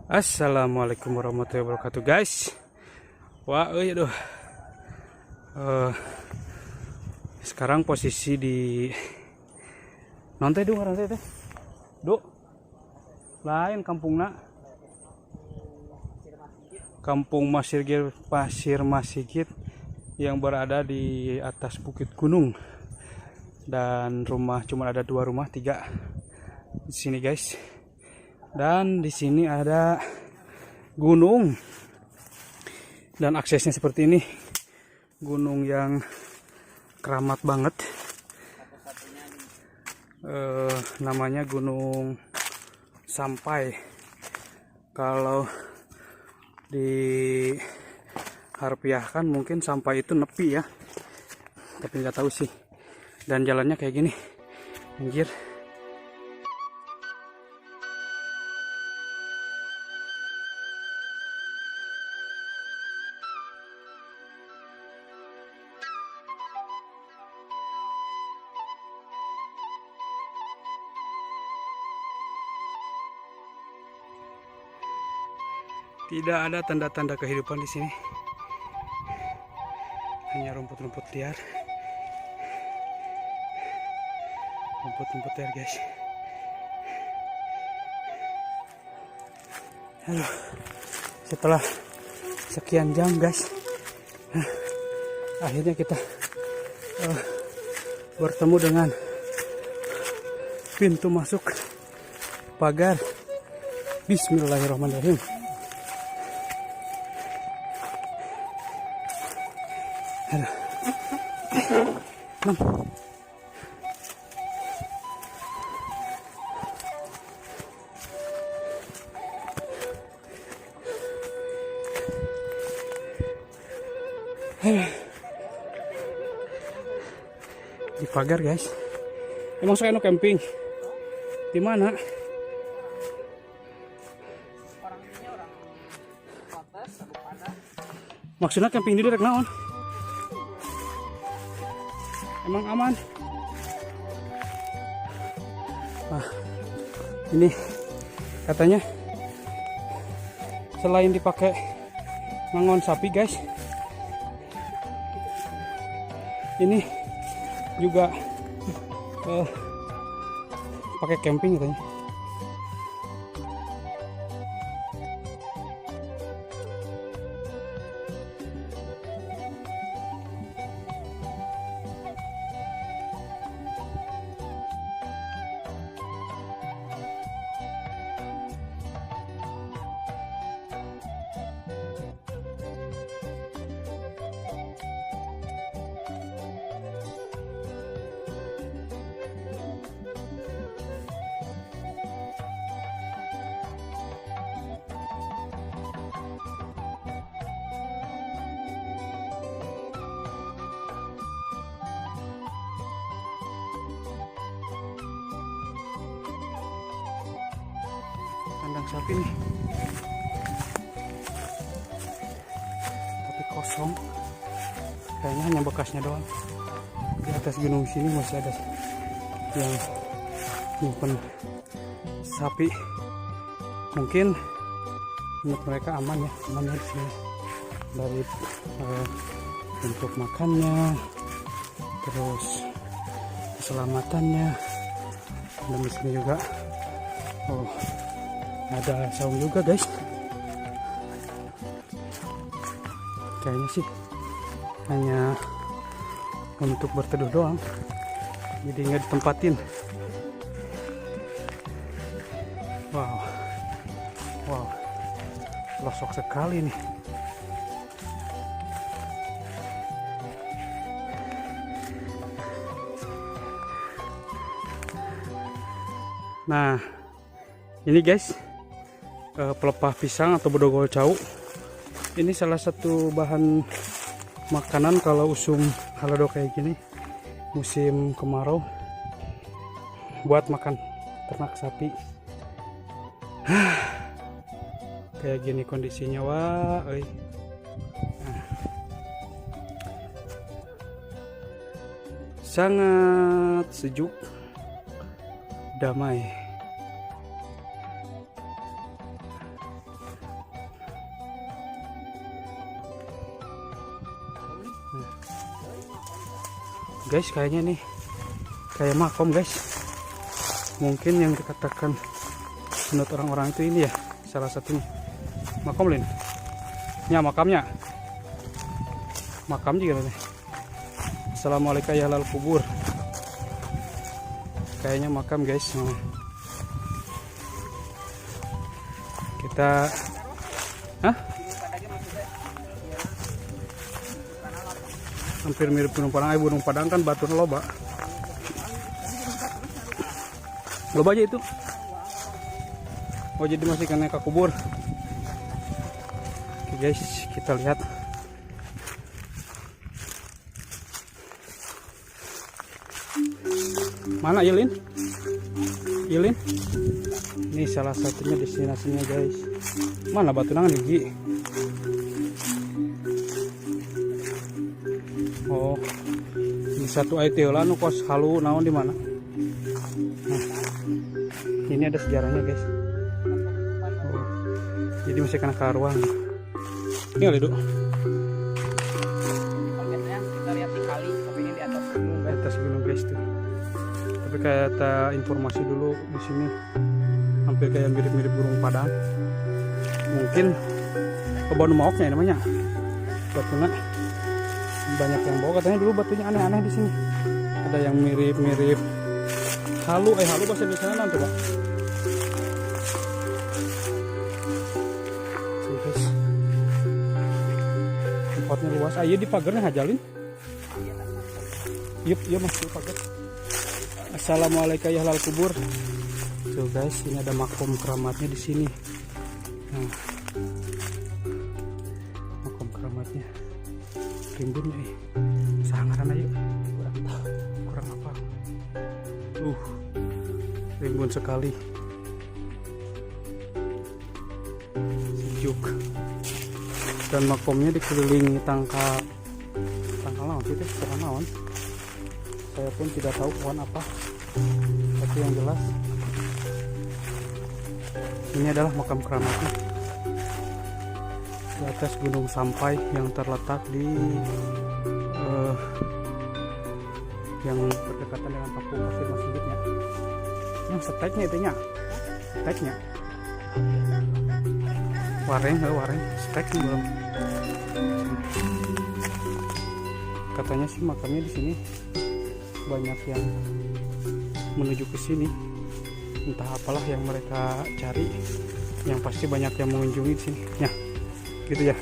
Assalamualaikum warahmatullahi wabarakatuh, guys. Wah, aduh. Sekarang posisi di nanti dong orang teh. Duk. Lain kampungna. Kampung Pasir Masigit yang berada di atas bukit gunung. Dan rumah cuma ada 2 rumah, 3 di sini, guys. Dan di sini ada gunung dan aksesnya seperti ini, gunung yang keramat banget. Namanya Gunung Sampai. Kalau di harfiahkan mungkin sampai itu nepi ya, tapi nggak tahu sih. Dan jalannya kayak gini, anjir. Tidak ada tanda-tanda kehidupan di sini. Hanya rumput-rumput liar. Rumput-rumput liar, guys. Halo. Setelah sekian jam, guys, akhirnya kita bertemu dengan pintu masuk pagar. Bismillahirrahmanirrahim. Aduh. Di pagar, guys. Emang saya no camping di mana? Maksudnya camping di direk naon? Emang aman? Nah, ini katanya selain dipakai ngangon sapi, guys, ini juga pakai camping katanya. Kandang sapi nih, tapi kosong. Kayaknya hanya bekasnya doang. Di atas gunung sini masih ada yang nyimpen sapi. Mungkin menurut mereka aman ya, aman di sini dari untuk makannya, terus keselamatannya. Dan di sini juga ada saung juga, guys. Kayaknya sih hanya untuk berteduh doang, jadi nggak ditempatin. Wow, losok sekali nih. Nah, ini, guys, pelepah pisang atau bedogol cau. Ini salah satu bahan makanan kalau usum halado kayak gini, musim kemarau, buat makan ternak sapi. Kayak gini kondisinya, wah, sangat sejuk, damai. guys, kayaknya nih kayak makom guys. Mungkin yang dikatakan menurut orang-orang itu ini ya, salah satunya makom Lin. Ya makamnya. Makam juga nih. Assalamualaikum ya halal kubur. Kayaknya makam guys. Kita hampir mirip Gunung Padang. Gunung Padang kan batu loba. Loba aja itu. Oh jadi masih kena ke kubur. Oke guys, kita lihat. Mana Ilin? Ilin? Ini salah satunya destinasinya guys. Mana batu nangan gigi? Oh, ini satu IT lah nu kos halu naon di mana? Nah, ini ada sejarahnya guys. Oh, jadi masih kena karuan. Ini kali dulu. Kita lihat di kali, tapi ini di atas gunung. Di atas gunung guys tuh. Tapi kata informasi dulu di sini hampir kayak mirip-mirip burung Padang. Mungkin kebun maoknya namanya. Batunya banyak yang bawa, katanya dulu batunya aneh-aneh di sini. Ada yang mirip-mirip halu, halu bahasa Indonesia nanti Pak. Guys. Tempatnya luas. Ayo di pagarnya ngajalin. Iya masuk pagar. Assalamualaikum ya halal kubur. Tuh guys, ini ada makom keramatnya di sini. Nah, makom keramatnya. Rimbunnya sangaran aja. Kurang apa? Rimbun sekali. Sejuk. Dan makomnya dikelilingi tangkal naon itu, pohon naon. Saya pun tidak tahu pohon apa. Tapi yang jelas ini adalah makam keramatnya di atas Gunung Sampai yang terletak di yang berdekatan dengan Paku Pasir Masjidnya. Yang seteknya itunya, seteknya. Wareng, stek belum. Katanya sih makamnya di sini banyak yang menuju ke sini. Entah apalah yang mereka cari. Yang pasti banyak yang mengunjungi di sini. Ya, gitu ya.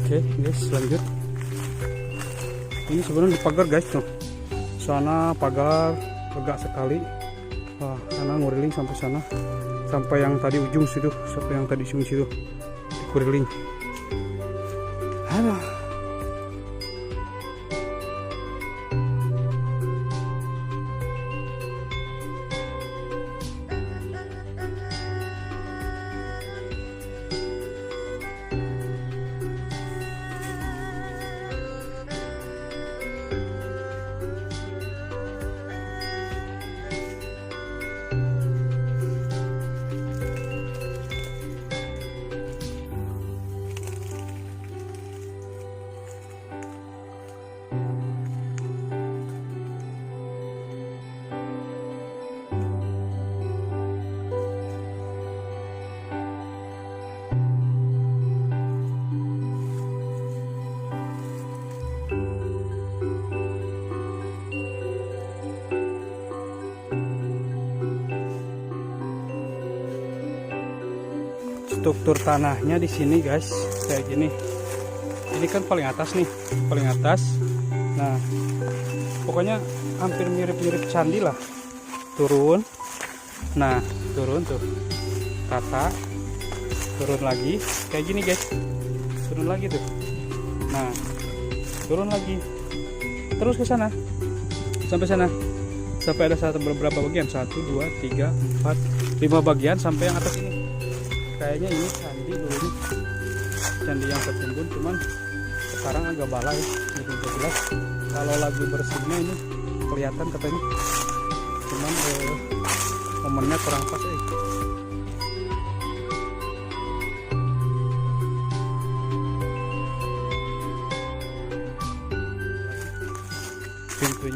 Oke, guys, lanjut. Ini sebenarnya di pagar guys tuh. Sana pagar lega sekali. Wah, sana nguriling sampai sana. Sampai yang tadi ujung situ, sampai yang tadi ujung situ. Dikuriling. Aduh. Struktur tanahnya di sini guys kayak gini. Ini kan paling atas nih, paling atas. Nah, pokoknya hampir mirip-mirip candi lah. Turun. Nah, turun tuh. Tata. Turun lagi kayak gini guys. Turun lagi tuh. Nah, turun lagi. Terus ke sana. Sampai sana. Sampai ada beberapa bagian. 1 2 3 4 5 bagian sampai yang atas ini. Kayaknya ini candi dulu nih, candi yang tertimbun, cuman sekarang agak balai, jadi nggak jelas. Kalau lagi bersihnya ini kelihatan katanya, cuman momennya kurang pas.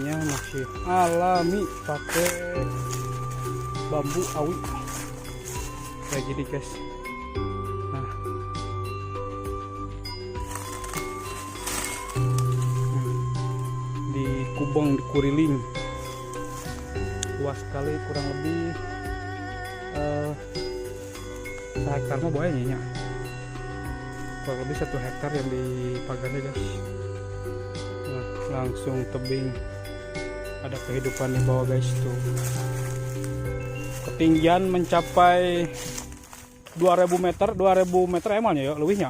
pokoknya masih alami pakai bambu awi kayak gini guys. Nah, di Kubang, di Kuriling, luas sekali, kurang lebih hektar mah banyak, kurang lebih 1 hektar yang dipagarnya guys. Nah, langsung tebing, ada kehidupan di bawah guys tuh. Ketinggian mencapai 2000 meter emangnya ya, lebihnya.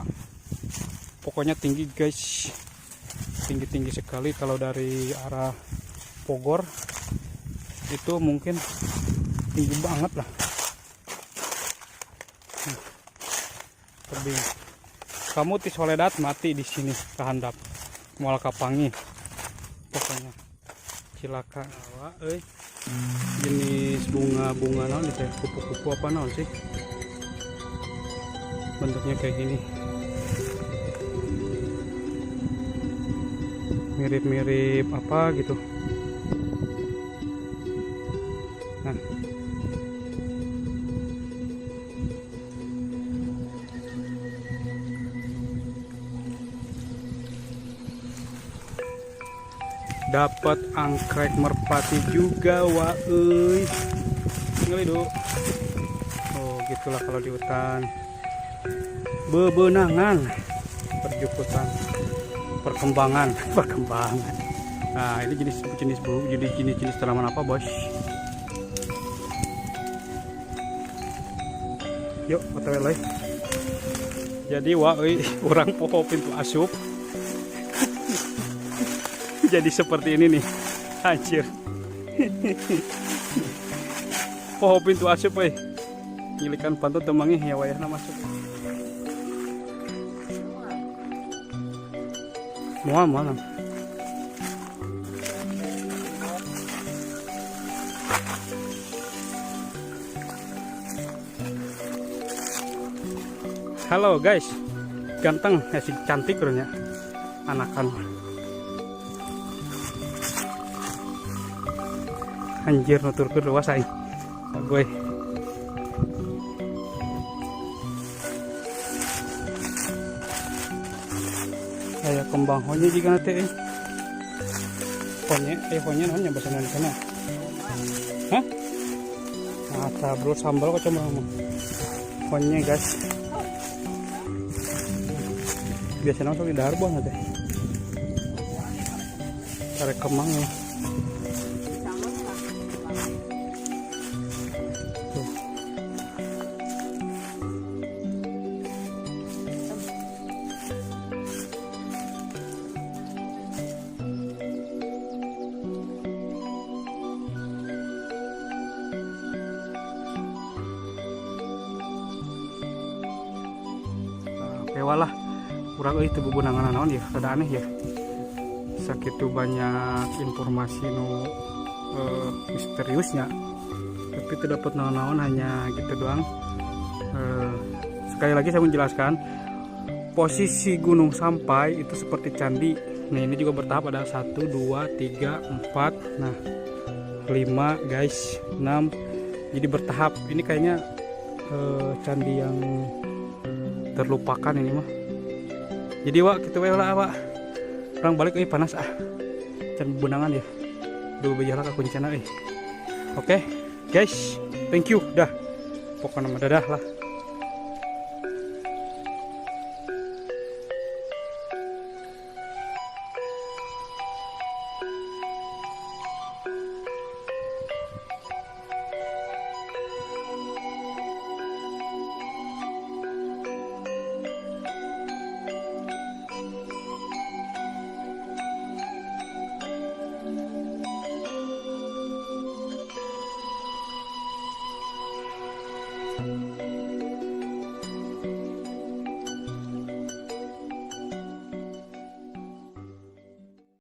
Pokoknya tinggi guys, tinggi sekali. Kalau dari arah Bogor itu mungkin tinggi banget lah. Tebing. Kamu ti Soledad mati di sini kehandap. Mual kapangi. Pokoknya cilaka. Jenis bunga naon itu, kupu-kupu apa naon sih? Bentuknya kayak gini. Mirip-mirip apa gitu. Nah, dapat angkrek merpati juga, wah euy. Ngelidu. Oh, gitulah kalau di hutan. Bebenangan, perjuputan, perkembangan. Nah, ini jenis bulu, jenis tanaman apa, Bos? Yuk, otw lagi. Jadi wah euy, orang poho pintu asup. Jadi seperti ini nih, anjir. Poho pintu asup ngilikan pantun temangi ya wayahna masuk. Mual. Halo guys, ganteng, si cantik kurangnya, anakan. Anjir, nuturkeun luas aing. Gue. Kayak kembang honye juga nanti. Honye naonnya bahasa Indonesia sana. Hah? Mata bro sambal kok cuma ngomong. Honye guys. Biasanya masuk di dahar buah nanti. Tarik kembang ya. Walah kurang itu bubunangan naon ya, ada aneh ya, sakitu banyak informasi misteriusnya, tapi tidak dapat naon-naon, hanya gitu doang. Sekali lagi saya menjelaskan, posisi gunung sampai itu seperti candi. Nah, ini juga bertahap, ada 1, 2, 3, 4, nah 5 guys, 6, jadi bertahap. Ini kayaknya candi yang terlupakan ini mah. Jadi wak kita lah wak, orang balik panas can bunangan ya, dua bejalah ke kuncana Oke guys, thank you dah, pokoknya mah dadah lah.